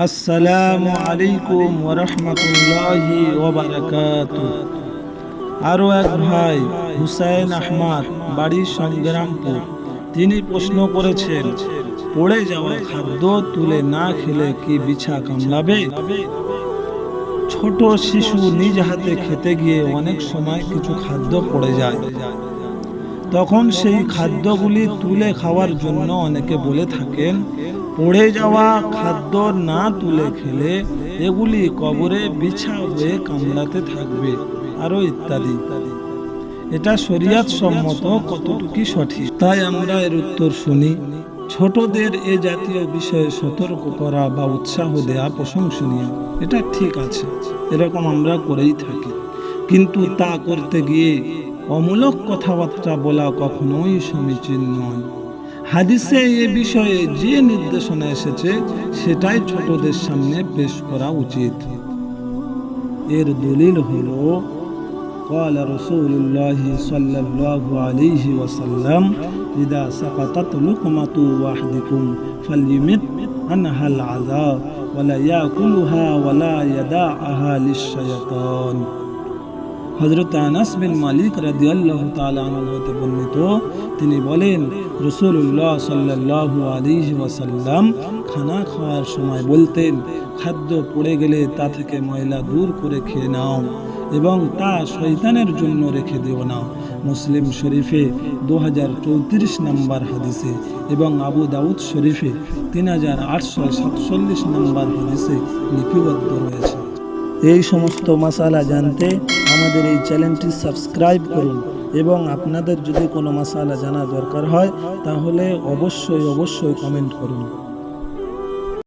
আসসালামু আলাইকুম ওয়া রাহমাতুল্লাহি ওয়া বারাকাতুহু। আরও এক ভাই হুসাইন আহমদ, বাড়ি সংগ্রামপুর, তিনি প্রশ্ন করেছেন, পড়ে যাওয়া খাদ্য তুলে না খেলে কি বিছা কামড়াবে? ছোট শিশু নিজ হাতে খেতে গিয়ে অনেক সময় কিছু খাদ্য পড়ে যায়, তখন সেই খাদ্যগুলি তুলে খাওয়ার জন্য অনেকে বলে থাকেন, পড়ে যাওয়া খাদ্য না তুলে খেলে এগুলি কবরে বিছা হয়ে কামড়াতে থাকবে, আরো ইত্যাদি। এটা শরীয়ত সম্মত কতটুকু সঠিক, তাই আমরা এর উত্তর শুনি। ছোটদের এ জাতীয় বিষয়ে সতর্ক করা বা উৎসাহ দেয়া প্রশংসনীয়, এটা ঠিক আছে, এরকম আমরা করেই থাকি। কিন্তু তা করতে গিয়ে অমূলক কথাবার্তা বলা কখনোই সমীচীন নয়। হাদিসে এ বিষয়ে যে নির্দেশনা এসেছে সেটাই ছোটদের সামনে পেশ করা উচিত। এর দলিল হলো قال رسول الله صلى الله عليه وسلم إذا سقطت لقمة واحدكم فليمت عنها العذاب ولا يأكلها ولا يدعها للشيطان। হযরত আনাস বিন মালিক রাদিয়াল্লাহু তাআলা আনহু হতে বর্ণিত, তিনি বলেন, রাসূলুল্লাহ সাল্লাল্লাহু আলাইহি ওয়াসাল্লাম খানা খাওয়ার সময় বলতেন, খাদ্য পড়ে গেলে তা থেকে ময়লা দূর করে খেয়ে নাও এবং তা শয়তানের জন্য রেখে দিও না। মুসলিম শরীফে 2034 নম্বর হাদিসে এবং আবু দাউদ শরীফে 3847 নম্বর হাদিসে লিপিবদ্ধ রয়েছে। এই সমস্ত মাসালা জানতে আমাদের এই চ্যানেলটি সাবস্ক্রাইব করুন এবং আপনাদের যদি কোনো মাসালা জানা দরকার হয় তাহলে অবশ্যই কমেন্ট করুন।